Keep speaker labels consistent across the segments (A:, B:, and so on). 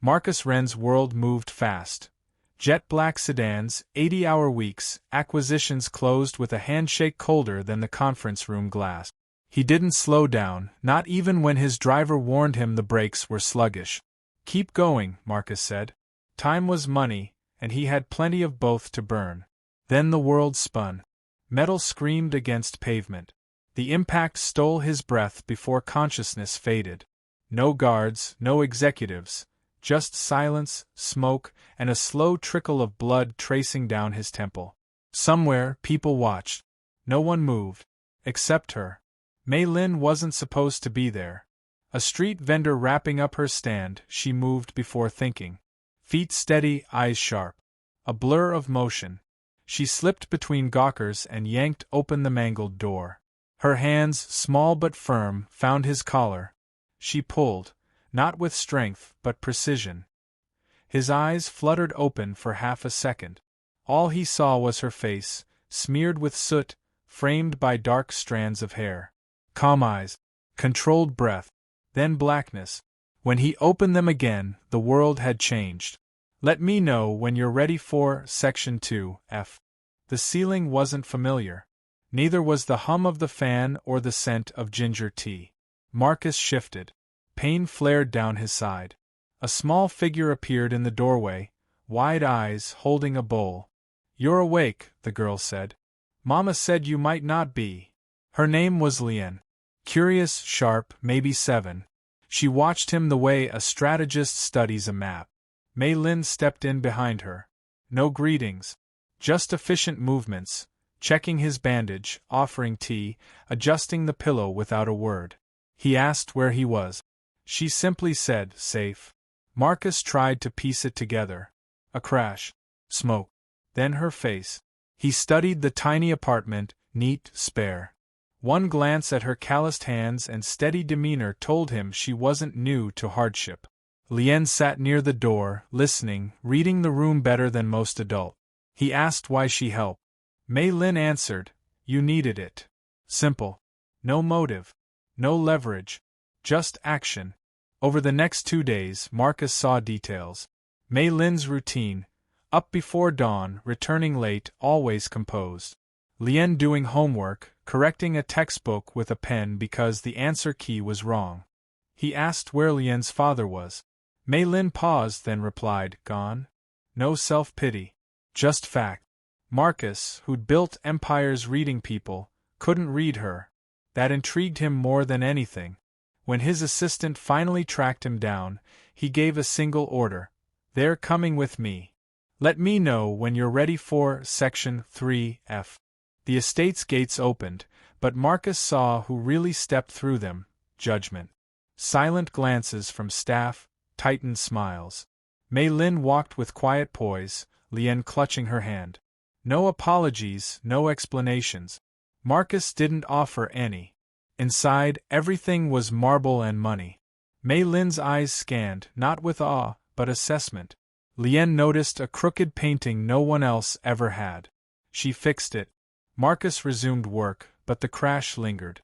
A: Marcus Wren's world moved fast. Jet black sedans, 80-hour weeks, acquisitions closed with a handshake colder than the conference room glass. He didn't slow down, not even when his driver warned him the brakes were sluggish. "Keep going," Marcus said. Time was money, and he had plenty of both to burn. Then the world spun. Metal screamed against pavement. The impact stole his breath before consciousness faded. No guards, no executives, just silence, smoke, and a slow trickle of blood tracing down his temple. Somewhere, people watched. No one moved. Except her. Mei Lin wasn't supposed to be there. A street vendor wrapping up her stand, she moved before thinking. Feet steady, eyes sharp. A blur of motion. She slipped between gawkers and yanked open the mangled door. Her hands, small but firm, found his collar. She pulled, not with strength but precision. His eyes fluttered open for half a second. All he saw was her face, smeared with soot, framed by dark strands of hair. Calm eyes. Controlled breath. Then blackness. When he opened them again, the world had changed. "Let me know when you're ready for Section 2F. The ceiling wasn't familiar. Neither was the hum of the fan or the scent of ginger tea. Marcus shifted. Pain flared down his side. A small figure appeared in the doorway, wide eyes holding a bowl. "You're awake," the girl said. "Mama said you might not be." Her name was Lien. Curious, sharp, maybe 7. She watched him the way a strategist studies a map. Mei Lin stepped in behind her. No greetings. Just efficient movements, checking his bandage, offering tea, adjusting the pillow without a word. He asked where he was. She simply said, "Safe." Marcus tried to piece it together. A crash. Smoke. Then her face. He studied the tiny apartment, neat, spare. One glance at her calloused hands and steady demeanor told him she wasn't new to hardship. Lien sat near the door, listening, reading the room better than most adults. He asked why she helped. Mei Lin answered, "You needed it." Simple. No motive. No leverage. Just action. Over the next 2 days, Marcus saw details. Mei Lin's routine. Up before dawn, returning late, always composed. Lien doing homework, correcting a textbook with a pen because the answer key was wrong. He asked where Lien's father was. Mei Lin paused, then replied, "Gone." No self-pity. Just fact. Marcus, who'd built empires reading people, couldn't read her. That intrigued him more than anything. When his assistant finally tracked him down, he gave a single order. "They're coming with me. Let me know when you're ready for Section 3F. The estate's gates opened, but Marcus saw who really stepped through them: judgment. Silent glances from staff, tightened smiles. Mei Lin walked with quiet poise, Lien clutching her hand. No apologies, no explanations. Marcus didn't offer any. Inside, everything was marble and money. Mei Lin's eyes scanned, not with awe, but assessment. Lien noticed a crooked painting no one else ever had. She fixed it. Marcus resumed work, but the crash lingered.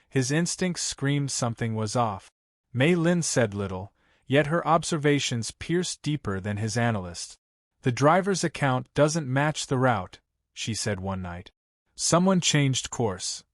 A: His instincts screamed something was off. Mei Lin said little, yet her observations pierced deeper than his analyst's. "The driver's account doesn't match the route," she said one night. "Someone changed course."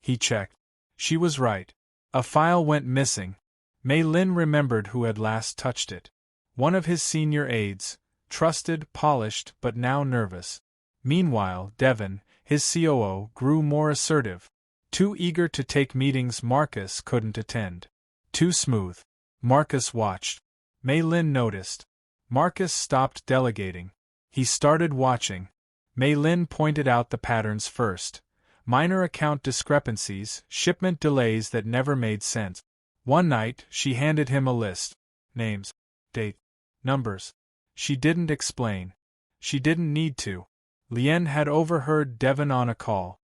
A: He checked. She was right. A file went missing. Mei Lin remembered who had last touched it. One of his senior aides, trusted, polished, but now nervous. Meanwhile, Devon, his COO, grew more assertive. Too eager to take meetings Marcus couldn't attend. Too smooth. Marcus watched. Mei Lin noticed. Marcus stopped delegating. He started watching. Mei Lin pointed out the patterns first. Minor account discrepancies, shipment delays that never made sense. One night, she handed him a list. Names. Date. Numbers. She didn't explain. She didn't need to. Lien had overheard Devon on a call.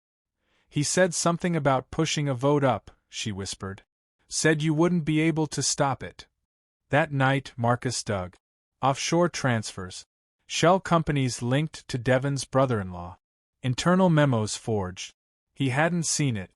A: "He said something about pushing a vote up," she whispered. "Said you wouldn't be able to stop it." That night, Marcus dug. Offshore transfers. Shell companies linked to Devon's brother-in-law. Internal memos forged. He hadn't seen it.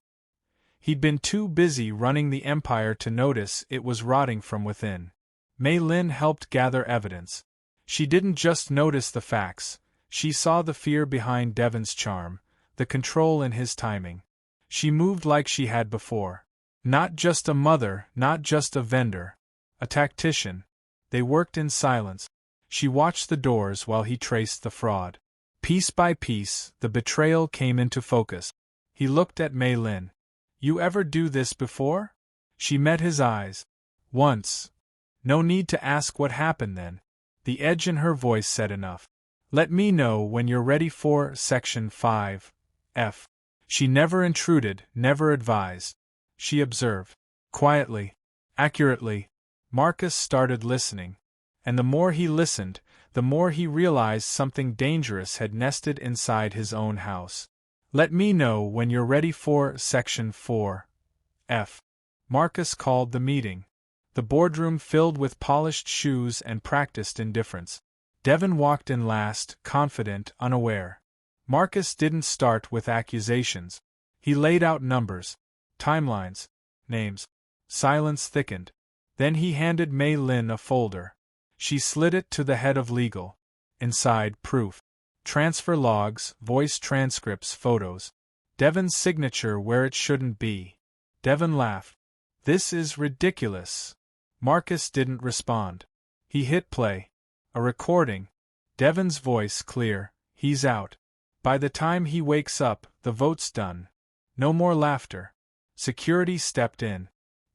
A: He'd been too busy running the empire to notice it was rotting from within. Mei Lin helped gather evidence. She didn't just notice the facts, she saw the fear behind Devon's charm, the control in his timing. She moved like she had before. Not just a mother, not just a vendor. A tactician. They worked in silence. She watched the doors while he traced the fraud. Piece by piece, the betrayal came into focus. He looked at Mei Lin. You ever do this before? She met his eyes. Once. No need to ask what happened then. The edge in her voice said enough. Let me know when you're ready for Section 5. F. She never intruded, never advised. She observed. Quietly. Accurately. Marcus started listening. And the more he listened, the more he realized something dangerous had nested inside his own house. Let me know when you're ready for Section 4. F. Marcus called the meeting. The boardroom filled with polished shoes and practiced indifference. Devon walked in last, confident, unaware. Marcus didn't start with accusations. He laid out numbers, timelines, names. Silence thickened. Then he handed Mei Lin a folder. She slid it to the head of legal. Inside, proof. Transfer logs, voice transcripts, photos. Devon's signature where it shouldn't be. Devon laughed. This is ridiculous. Marcus didn't respond. He hit play. A recording. Devon's voice clear. He's out. By the time he wakes up, the vote's done. No more laughter. Security stepped in.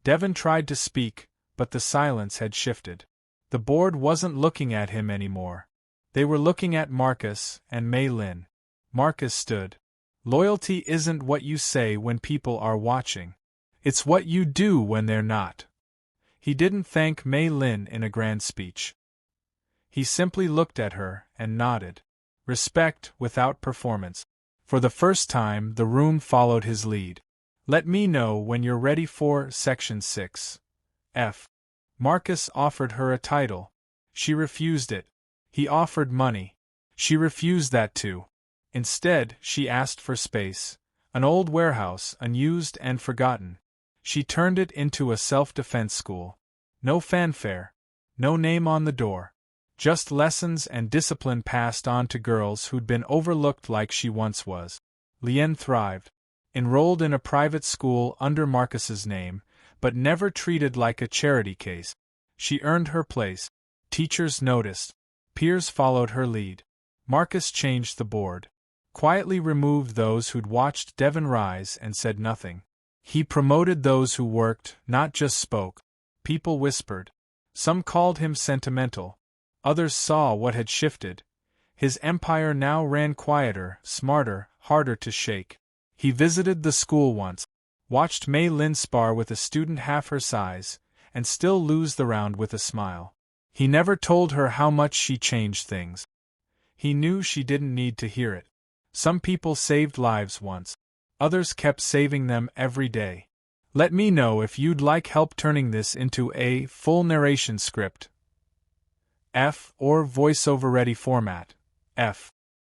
A: Devon tried to speak, but the silence had shifted. The board wasn't looking at him anymore. They were looking at Marcus and Mei Lin. Marcus stood. Loyalty isn't what you say when people are watching. It's what you do when they're not. He didn't thank Mei Lin in a grand speech. He simply looked at her and nodded. Respect without performance. For the first time, the room followed his lead. Let me know when you're ready for Section 6. F. Marcus offered her a title. She refused it. He offered money. She refused that too. Instead, she asked for space. An old warehouse, unused and forgotten. She turned it into a self-defense school. No fanfare. No name on the door. Just lessons and discipline passed on to girls who'd been overlooked like she once was. Lien thrived. Enrolled in a private school under Marcus's name, but never treated like a charity case. She earned her place. Teachers noticed. Peers followed her lead. Marcus changed the board. Quietly removed those who'd watched Devon rise and said nothing. He promoted those who worked, not just spoke. People whispered. Some called him sentimental. Others saw what had shifted. His empire now ran quieter, smarter, harder to shake. He visited the school once. Watched Mei Lin spar with a student half her size, and still lose the round with a smile. He never told her how much she changed things. He knew she didn't need to hear it. Some people saved lives once. Others kept saving them every day. Let me know if you'd like help turning this into a full narration script. F or voiceover ready format. F.